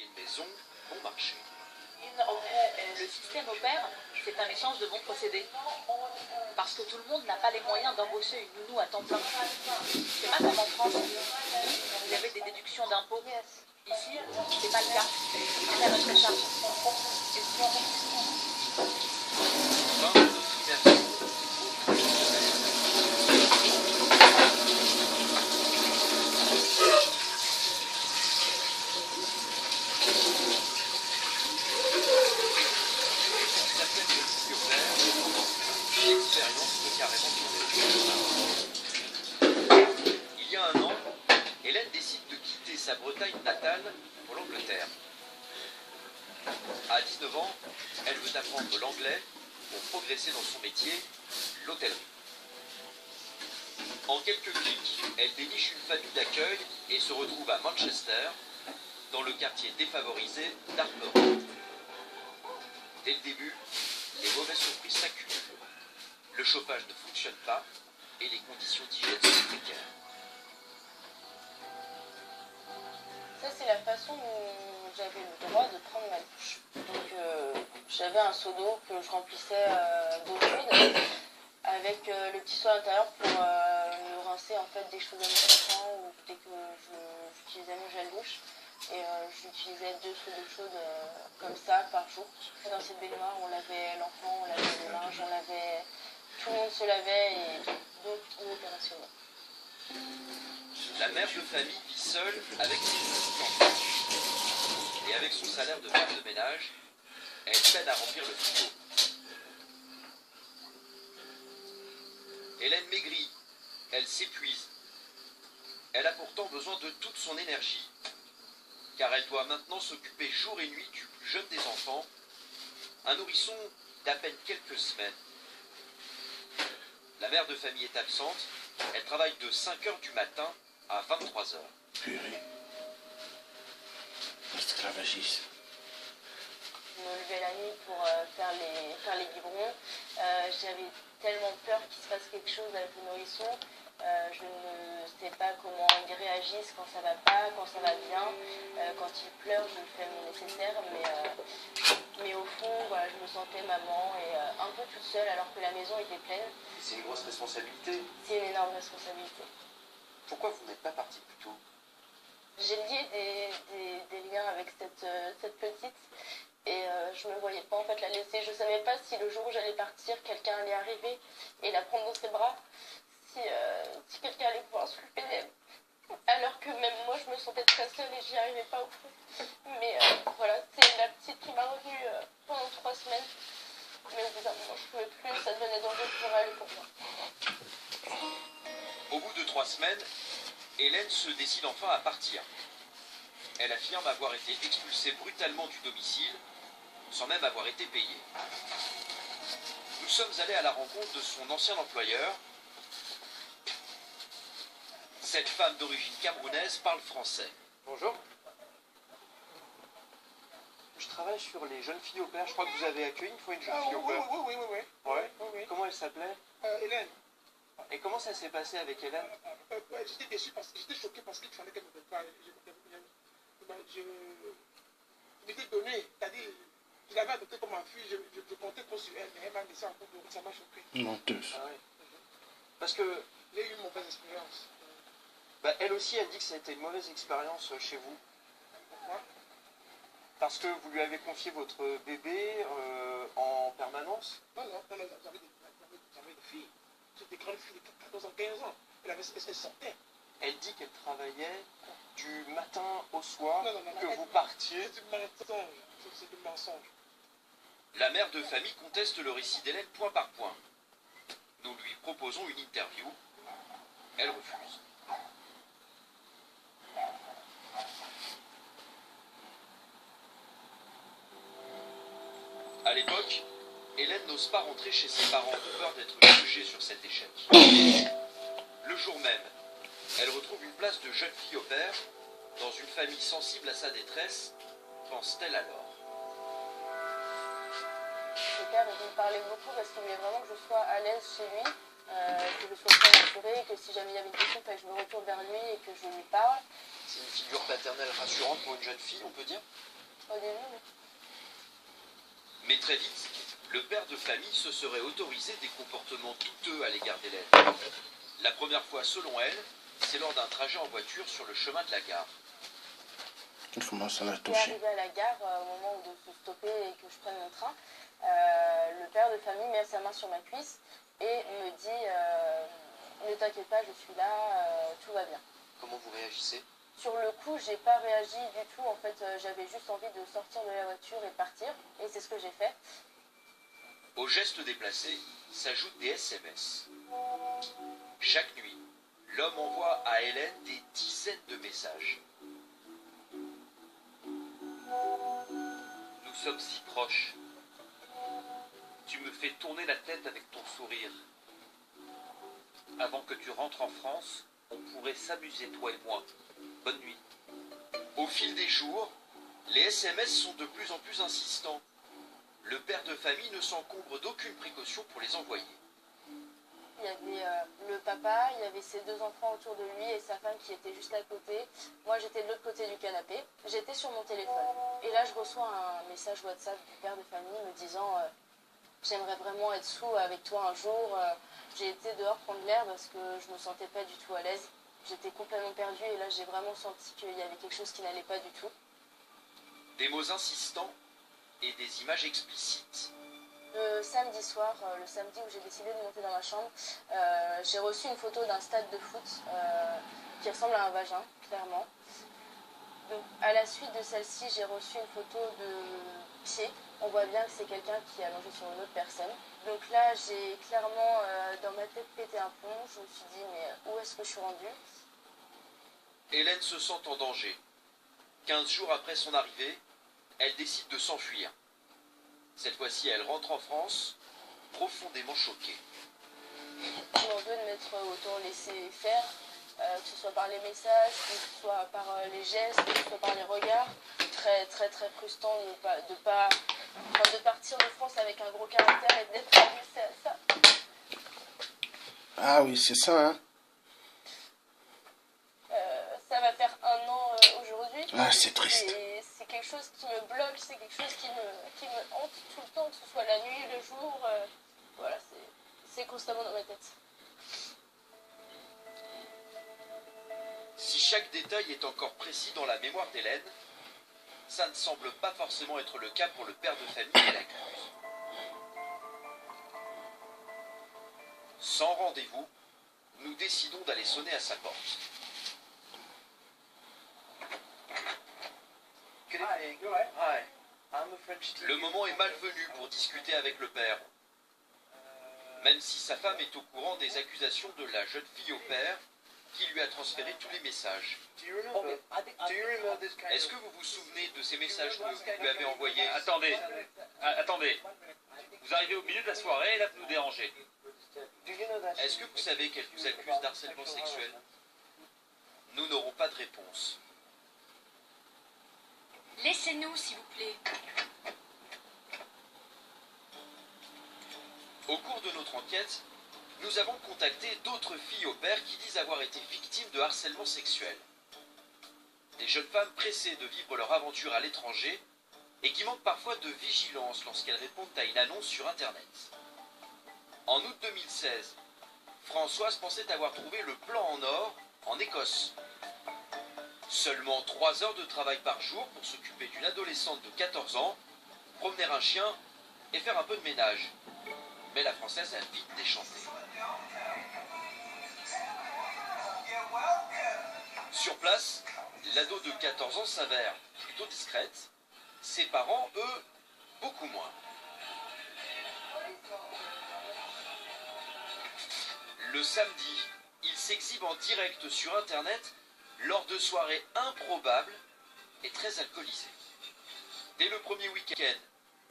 une maison bon marché. Le système opère, c'est un échange de bons procédés. Parce que tout le monde n'a pas les moyens d'embaucher une nounou à temps plein. C'est pas comme en France. Vous avez des déductions d'impôts. Ici, c'est pas le cas. C'est à notre charge. Fin de notre immersion. L'expérience peut carrément tourner. Il y a un an, Hélène décide de quitter sa Bretagne natale pour l'Angleterre. À 19 ans, elle veut apprendre l'anglais pour progresser dans son métier, l'hôtellerie. En quelques clics, elle déniche une famille d'accueil et se retrouve à Manchester, dans le quartier défavorisé d'Harper. Dès le début, les mauvaises surprises s'accumulent. Le chauffage ne fonctionne pas et les conditions d'hygiène sont précaires. Ça, c'est la façon dont j'avais le droit de prendre ma douche. Donc, j'avais un seau d'eau que je remplissais d'eau chaude avec le petit seau à l'intérieur pour me rincer en fait dès que je faisais mon enfant ou dès que j'utilisais mon gel douche. Et j'utilisais 2 seaux d'eau chaude comme ça par jour. Dans cette baignoire, on lavait l'enfant, on lavait le linge, on lavait... Tout le monde se lavait et donc on était rationnel. La mère de famille vit seule avec ses 5 enfants. Et avec son salaire de femme de ménage, elle peine à remplir le frigo. Hélène maigrit, elle s'épuise. Elle a pourtant besoin de toute son énergie, car elle doit maintenant s'occuper jour et nuit du plus jeune des enfants, un nourrisson d'à peine quelques semaines. La mère de famille est absente, elle travaille de 5h du matin à 23h. Purée. L'esclavagisme. Je me levais la nuit pour faire les biberons. J'avais tellement peur qu'il se passe quelque chose avec le nourrisson. Je ne sais pas comment ils réagissent quand ça va pas, quand ça va bien. Quand ils pleurent, je fais mon nécessaire, mais au fond, voilà, je me sentais maman et un peu toute seule alors que la maison était pleine. C'est une grosse responsabilité. C'est une énorme responsabilité. Pourquoi vous n'êtes pas parti plus tôt? J'ai lié des liens avec cette petite et je ne me voyais pas en fait la laisser. Je ne savais pas si le jour où j'allais partir, quelqu'un allait arriver et la prendre dans ses bras, si quelqu'un allait pouvoir s'occuper d'elle. Alors que même moi, je me sentais très seule et j'y arrivais pas au fond. Mais voilà, c'est la petite qui m'a retenue pendant 3 semaines. Mais au bout d'un moment, je ne pouvais plus, ça devenait dangereux pour elle et pour moi. Au bout de 3 semaines, Hélène se décide enfin à partir. Elle affirme avoir été expulsée brutalement du domicile, sans même avoir été payée. Nous sommes allés à la rencontre de son ancien employeur. Cette femme d'origine camerounaise parle français. Bonjour. Je travaille sur les jeunes filles au père. Je crois que vous avez accueilli une fois une jeune fille au père. Oui. Ouais. Comment elle s'appelait? Hélène. Et comment ça s'est passé avec Hélène? J'étais déçu parce que j'étais choqué parce qu'il fallait qu'elle me donne pas. Je m'étais donné, c'est-à-dire, je l'avais adoptée comme ma fille, je comptais trop sur elle, mais elle m'a laissé en cours de route, ça m'a choqué. Menteuse. Ah ouais. Parce que J'ai eu une mauvaise expérience. elle aussi, elle dit que ça a été une mauvaise expérience chez vous. Pourquoi? Parce que vous lui avez confié votre bébé en permanence. Non, j'avais des filles. C'était des grandes filles de 14 ans, 15 ans. Elle sortait. Elle dit qu'elle travaillait du matin au soir, Non, que vous partiez. C'est du mensonge. C'est du mensonge. La mère de famille conteste le récit d'Hélène point par point. Nous lui proposons une interview. Elle refuse. À l'époque, Hélène n'ose pas rentrer chez ses parents de peur d'être jugée sur cet échec. Le jour même, elle retrouve une place de jeune fille au père dans une famille sensible à sa détresse, pense-t-elle alors. Le père, il me parlait beaucoup parce qu'il voulait vraiment que je sois à l'aise chez lui, que je sois très rassurée, que si jamais il y avait une question, il fallait que je me retourne vers lui et que je lui parle. C'est une figure paternelle rassurante pour une jeune fille, on peut dire? Au début, oui. Mais très vite, le père de famille se serait autorisé des comportements douteux à l'égard d'Hélène. La première fois, selon elle, c'est lors d'un trajet en voiture sur le chemin de la gare. Une fois, ça l'a Je suis touché. arrivée à la gare au moment où de se stopper et que je prenne mon train. Le père de famille met sa main sur ma cuisse et me dit ne t'inquiète pas, je suis là, tout va bien. Comment vous réagissez? Sur le coup, j'ai pas réagi du tout. En fait, j'avais juste envie de sortir de la voiture et de partir. Et c'est ce que j'ai fait. Aux gestes déplacés s'ajoutent des SMS. Chaque nuit, l'homme envoie à Hélène des dizaines de messages. Nous sommes si proches. Tu me fais tourner la tête avec ton sourire. Avant que tu rentres en France, on pourrait s'amuser, toi et moi. Bonne nuit. Au fil des jours, les SMS sont de plus en plus insistants. Le père de famille ne s'encombre d'aucune précaution pour les envoyer. Il y avait le papa, il y avait ses 2 enfants autour de lui et sa femme qui était juste à côté. Moi, j'étais de l'autre côté du canapé. J'étais sur mon téléphone. Et là, je reçois un message WhatsApp du père de famille me disant j'aimerais vraiment être sous avec toi un jour. J'ai été dehors prendre l'air parce que je me sentais pas du tout à l'aise. J'étais complètement perdue et là, j'ai vraiment senti qu'il y avait quelque chose qui n'allait pas du tout. Des mots insistants et des images explicites. Le samedi soir, le samedi où j'ai décidé de monter dans ma chambre, j'ai reçu une photo d'un stade de foot qui ressemble à un vagin, clairement. Donc, à la suite de celle-ci, j'ai reçu une photo de pied. On voit bien que c'est quelqu'un qui est allongé sur une autre personne. Donc là, j'ai clairement, dans ma tête, pété un plomb. Je me suis dit, mais où est-ce que je suis rendue? Hélène se sent en danger. 15 jours après son arrivée, elle décide de s'enfuir. Cette fois-ci, elle rentre en France, profondément choquée. Je m'en veux de m'être autant laissé faire, que ce soit par les messages, que ce soit par les gestes, que ce soit par les regards. Très très très frustrant de partir de France avec un gros caractère et d'être laissé à ça. Ah oui, c'est ça, hein. Ça va faire 1 an aujourd'hui. Ah, c'est triste. Et c'est quelque chose qui me bloque, c'est quelque chose qui me hante tout le temps, que ce soit la nuit, le jour. Voilà, c'est constamment dans ma tête. Si chaque détail est encore précis dans la mémoire d'Hélène, ça ne semble pas forcément être le cas pour le père de famille qui l'accuse. Sans rendez-vous, nous décidons d'aller sonner à sa porte. Le moment est malvenu pour discuter avec le père. Même si sa femme est au courant des accusations de la jeune fille au père, qui lui a transféré tous les messages. Est-ce que vous vous souvenez de ces messages que vous lui avez envoyés? Attendez. Vous arrivez au milieu de la soirée et là vous nous dérangez. Est-ce que vous savez qu'elle vous accuse d'harcèlement sexuel? Nous n'aurons pas de réponse. Laissez-nous, s'il vous plaît. Au cours de notre enquête, nous avons contacté d'autres filles au père qui disent avoir été victimes de harcèlement sexuel. Des jeunes femmes pressées de vivre leur aventure à l'étranger et qui manquent parfois de vigilance lorsqu'elles répondent à une annonce sur Internet. En août 2016, Françoise pensait avoir trouvé le plan en or en Écosse. Seulement 3 heures de travail par jour pour s'occuper d'une adolescente de 14 ans, promener un chien et faire un peu de ménage. Mais la Française a vite déchanté. Sur place, l'ado de 14 ans s'avère plutôt discrète. Ses parents, eux, beaucoup moins. Le samedi, il s'exhibe en direct sur Internet lors de soirées improbables et très alcoolisées. Dès le premier week-end,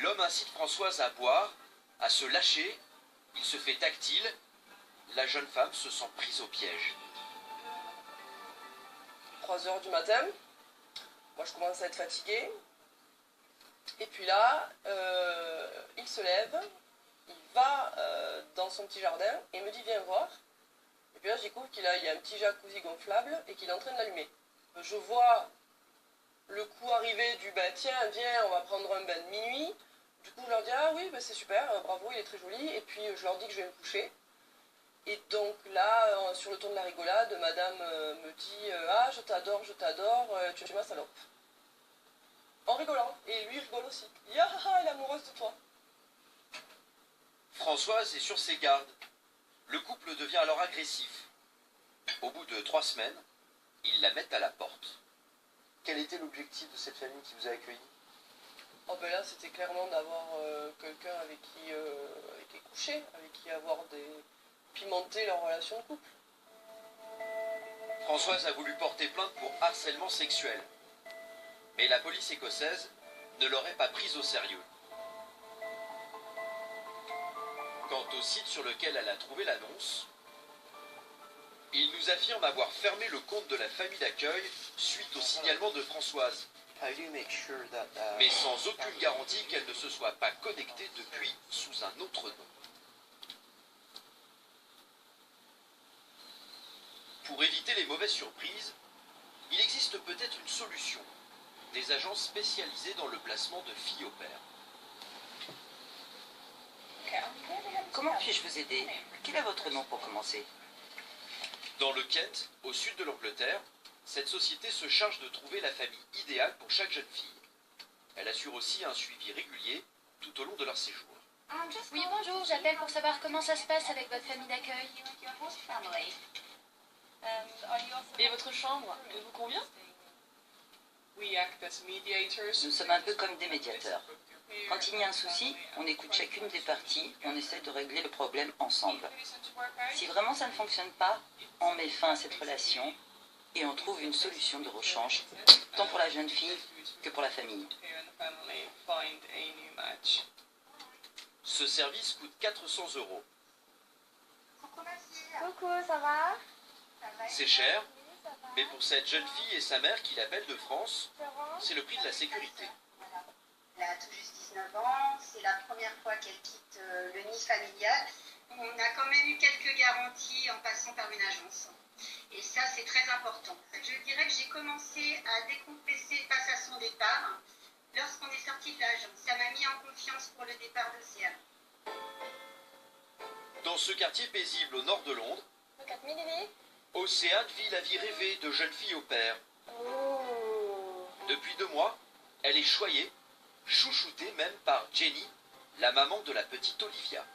l'homme incite Françoise à boire, à se lâcher, il se fait tactile, la jeune femme se sent prise au piège. 3 heures du matin, moi je commence à être fatiguée, et puis là, il se lève, il va dans son petit jardin, et me dit viens voir, et puis là je découvre qu'il y a un petit jacuzzi gonflable, et qu'il est en train de l'allumer. Je vois le coup arrivé du bah tiens, viens, on va prendre un bain de minuit. Du coup, je leur dis ah oui, bah, c'est super, bravo, il est très joli. Et puis je leur dis que je vais me coucher. Et donc là, sur le ton de la rigolade, madame me dit ah, je t'adore, tu es ma salope. En rigolant. Et lui rigole aussi. Ya, elle est amoureuse de toi. Françoise est sur ses gardes. Le couple devient alors agressif. Au bout de 3 semaines, ils la mettent à la porte. Quel était l'objectif de cette famille qui vous a accueilli? Oh ben là, c'était clairement d'avoir quelqu'un avec qui coucher, avec qui pimenter leur relation de couple. Françoise a voulu porter plainte pour harcèlement sexuel. Mais la police écossaise ne l'aurait pas prise au sérieux. Quant au site sur lequel elle a trouvé l'annonce, il nous affirme avoir fermé le compte de la famille d'accueil suite au signalement de Françoise, mais sans aucune garantie qu'elle ne se soit pas connectée depuis sous un autre nom. Pour éviter les mauvaises surprises, il existe peut-être une solution. Des agences spécialisées dans le placement de filles au pair. Comment puis-je vous aider? Quel est votre nom pour commencer? Dans le Kent, au sud de l'Angleterre, cette société se charge de trouver la famille idéale pour chaque jeune fille. Elle assure aussi un suivi régulier tout au long de leur séjour. Oui, bonjour, j'appelle pour savoir comment ça se passe avec votre famille d'accueil. Et votre chambre, elle vous convient? Nous sommes un peu comme des médiateurs. Quand il y a un souci, on écoute chacune des parties, on essaie de régler le problème ensemble. Si vraiment ça ne fonctionne pas, on met fin à cette relation et on trouve une solution de rechange, tant pour la jeune fille que pour la famille. Ce service coûte 400 €. Coucou, ça va? C'est cher, mais pour cette jeune fille et sa mère qui l'appellent de France, c'est le prix de la sécurité. Elle a tout juste 19 ans, c'est la première fois qu'elle quitte le nid familial. On a quand même eu quelques garanties en passant par une agence. Et ça, c'est très important. Je dirais que j'ai commencé à décompresser face à son départ lorsqu'on est sorti de l'agence. Ça m'a mis en confiance pour le départ d'Océane. Dans ce quartier paisible au nord de Londres, Océane vit la vie rêvée de jeune fille au pair. Depuis 2 mois, elle est choyée, chouchoutée même par Jenny, la maman de la petite Olivia.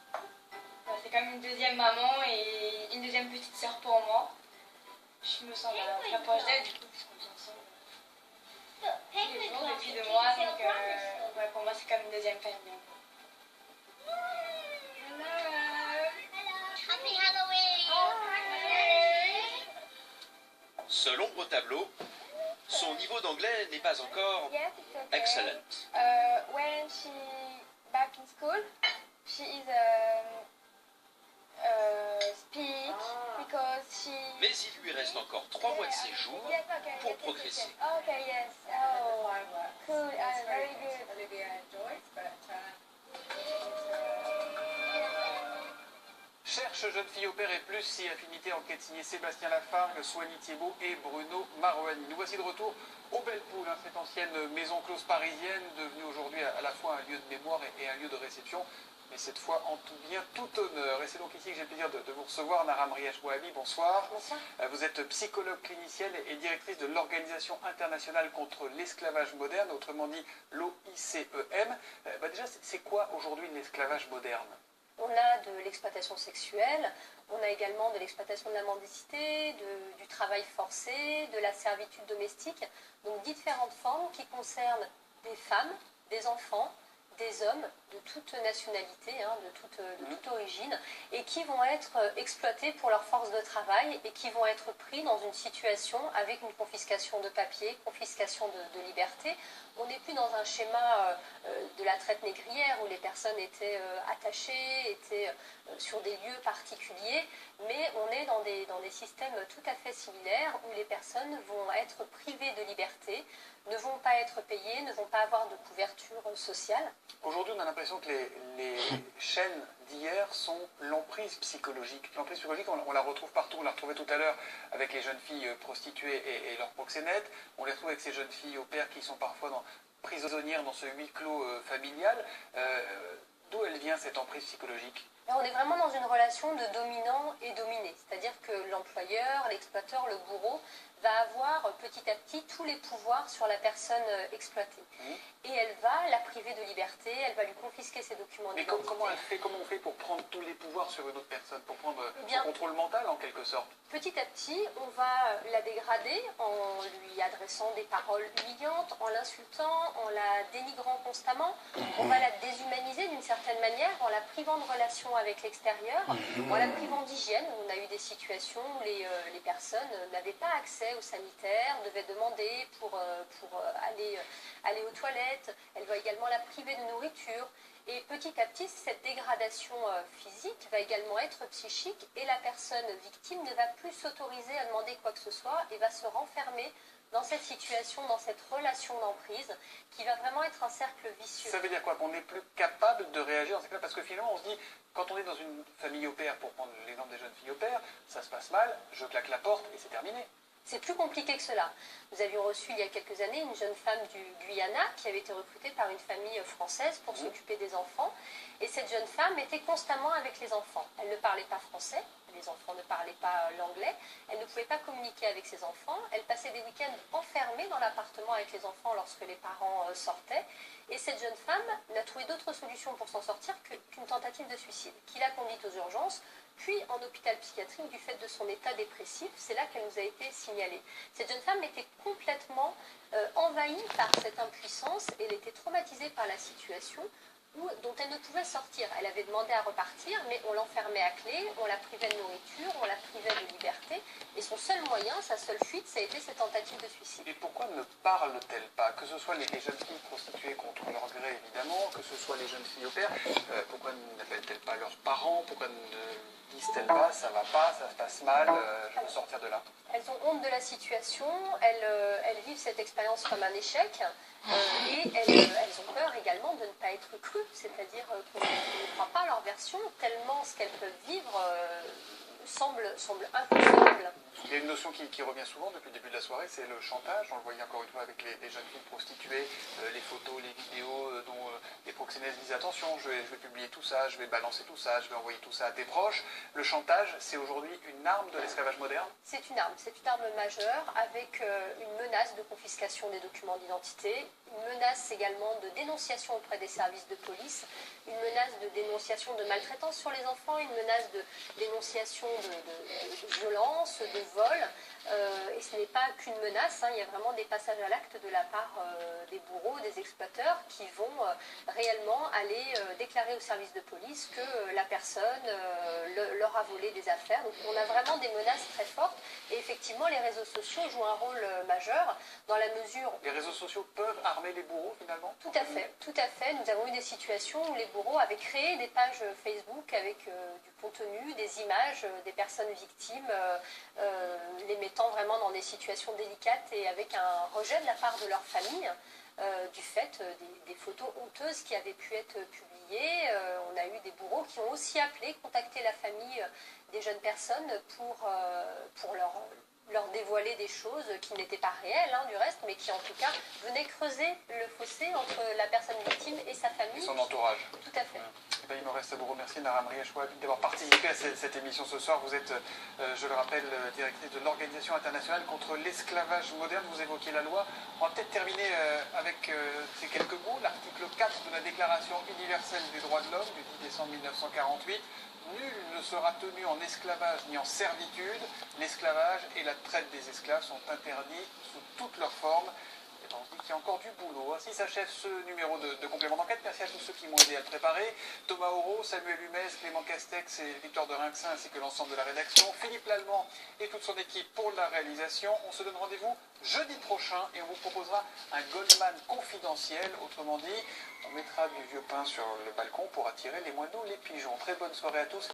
C'est comme une deuxième maman et une deuxième petite sœur pour moi. Je me sens très proche d'elle, du coup, puisqu'on vit ensemble tous les jours depuis 2 mois. Donc, ouais, pour moi, c'est comme une deuxième famille. Happy Halloween! Seul ombre au tableau, son niveau d'anglais n'est pas encore excellent. When she back in school, she is speak because she. Mais il lui reste encore 3 mois de séjour pour progresser. Okay, yes. Oh, cool. Very good. Cherche jeune fille au pair et plus si affinité enquête signée Sébastien Lafargue, Soigny Thiebaud et Bruno Marouani. Nous voici de retour au Belle Poule, cette ancienne maison close parisienne, devenue aujourd'hui à la fois un lieu de mémoire et un lieu de réception, mais cette fois en tout bien, tout honneur. Et c'est donc ici que j'ai le plaisir de vous recevoir. Nara Mriache-Bouhabi, bonsoir. Bonsoir. Vous êtes psychologue clinicienne et directrice de l'Organisation internationale contre l'esclavage moderne, autrement dit l'OICEM. Déjà, c'est quoi aujourd'hui l'esclavage moderne? On a de l'exploitation sexuelle, on a également de l'exploitation de la mendicité, du travail forcé, de la servitude domestique, donc différentes formes qui concernent des femmes, des enfants, des hommes de toute nationalité, de toute origine, et qui vont être exploités pour leur force de travail et qui vont être pris dans une situation avec une confiscation de papier, confiscation de liberté. On n'est plus dans un schéma de la traite négrière où les personnes étaient attachées, étaient sur des lieux particuliers, mais on est dans des systèmes tout à fait similaires où les personnes vont être privées de liberté, ne vont pas être payés, ne vont pas avoir de couverture sociale. Aujourd'hui, on a l'impression que les chaînes d'hier sont l'emprise psychologique. L'emprise psychologique, on la retrouve partout. On l'a retrouvée tout à l'heure avec les jeunes filles prostituées et leurs proxénètes. On les retrouve avec ces jeunes filles au père qui sont parfois prisonnières dans ce huis clos familial. D'où elle vient cette emprise psychologique? Là, on est vraiment dans une relation de dominant et dominé. C'est-à-dire que l'employeur, l'exploiteur, le bourreau va avoir petit à petit tous les pouvoirs sur la personne exploitée. Et elle va la priver de liberté, elle va lui confisquer ses documents d'identité. Mais comment on fait pour prendre tous les pouvoirs sur une autre personne, pour prendre son contrôle mental en quelque sorte? Petit à petit, on va la dégrader en lui adressant des paroles humiliantes, en l'insultant, en la dénigrant constamment. On va la déshumaniser d'une certaine manière, en la privant de relations avec l'extérieur, en la privant d'hygiène. On a eu des situations où les personnes n'avaient pas accès aux sanitaires, devaient demander pour aller aux toilettes. Elle va également la priver de nourriture. Et petit à petit, cette dégradation physique va également être psychique et la personne victime ne va plus s'autoriser à demander quoi que ce soit et va se renfermer dans cette situation, dans cette relation d'emprise qui va vraiment être un cercle vicieux. Ça veut dire quoi? Qu'on n'est plus capable de réagir dans ces cas-là? Parce que finalement, on se dit, quand on est dans une famille au pair, pour prendre l'exemple des jeunes filles au pair, ça se passe mal, je claque la porte et c'est terminé. C'est plus compliqué que cela. Nous avions reçu il y a quelques années une jeune femme du Guyana qui avait été recrutée par une famille française pour s'occuper des enfants. Et cette jeune femme était constamment avec les enfants. Elle ne parlait pas français, les enfants ne parlaient pas l'anglais, elle ne pouvait pas communiquer avec ses enfants. Elle passait des week-ends enfermée dans l'appartement avec les enfants lorsque les parents sortaient. Et cette jeune femme n'a trouvé d'autre solution pour s'en sortir qu'une tentative de suicide, qui l'a conduite aux urgences, puis en hôpital psychiatrique du fait de son état dépressif. C'est là qu'elle nous a été signalée. Cette jeune femme était complètement envahie par cette impuissance, et elle était traumatisée par la situation dont elle ne pouvait sortir. Elle avait demandé à repartir, mais on l'enfermait à clé, on la privait de nourriture, on la privait de liberté, et son seul moyen, sa seule fuite, ça a été cette tentative de suicide. Et pourquoi ne parle-t-elle pas? Que ce soit les jeunes filles prostituées contre leur gré, évidemment, que ce soit les jeunes filles au pair, pourquoi n'appellent-elles pas leurs parents? Pourquoi ne disent-elles pas, ça va pas, ça se passe mal, je veux sortir de là? Elles ont honte de la situation, elles vivent cette expérience comme un échec, et elles ont peur également de ne pas être crues, c'est-à-dire qu'on ne croit pas à leur version, tellement ce qu'elles peuvent vivre semble inconcevable. Il y a une notion qui revient souvent depuis le début de la soirée, c'est le chantage. On le voyait encore une fois avec les jeunes filles prostituées, les photos, les vidéos dont les proxénètes disent attention, je vais publier tout ça, je vais balancer tout ça, je vais envoyer tout ça à tes proches. Le chantage, c'est aujourd'hui une arme de l'esclavage moderne? C'est une arme majeure avec une menace de confiscation des documents d'identité, une menace également de dénonciation auprès des services de police, une menace de dénonciation de maltraitance sur les enfants, une menace de dénonciation de violence, de vol, et ce n'est pas qu'une menace, il y a vraiment des passages à l'acte de la part des bourreaux, des exploiteurs qui vont réellement aller déclarer au service de police que la personne leur a volé des affaires. Donc on a vraiment des menaces très fortes, et effectivement les réseaux sociaux jouent un rôle majeur dans la mesure... Les réseaux sociaux peuvent armer les bourreaux finalement? Tout à fait. Nous avons eu des situations où les bourreaux avaient créé des pages Facebook avec du contenu, des images des personnes victimes, les mettant vraiment dans des situations délicates et avec un rejet de la part de leur famille du fait des photos honteuses qui avaient pu être publiées. On a eu des bourreaux qui ont aussi appelé, contacté la famille des jeunes personnes pour leur dévoiler des choses qui n'étaient pas réelles du reste, mais qui en tout cas venaient creuser le fossé entre la personne victime et sa famille. Et son entourage. Tout à fait. Il me reste à vous remercier, Nara Mriachoua, d'avoir participé à cette émission ce soir. Vous êtes, je le rappelle, directrice de l'Organisation internationale contre l'esclavage moderne. Vous évoquez la loi. On va peut-être terminer avec ces quelques mots. L'article 4 de la Déclaration universelle des droits de l'homme du 10 décembre 1948. Nul ne sera tenu en esclavage ni en servitude. L'esclavage et la traite des esclaves sont interdits sous toutes leurs formes. Et on se dit qu'il y a encore du boulot. Ainsi s'achève ce numéro de complément d'enquête. Merci à tous ceux qui m'ont aidé à le préparer. Thomas Auro, Samuel Humès, Clément Castex et Victor de Rinxin, ainsi que l'ensemble de la rédaction. Philippe Lallemand et toute son équipe pour la réalisation. On se donne rendez-vous jeudi prochain et on vous proposera un Goldman confidentiel. Autrement dit, on mettra du vieux pain sur le balcon pour attirer les moineaux, les pigeons. Très bonne soirée à tous.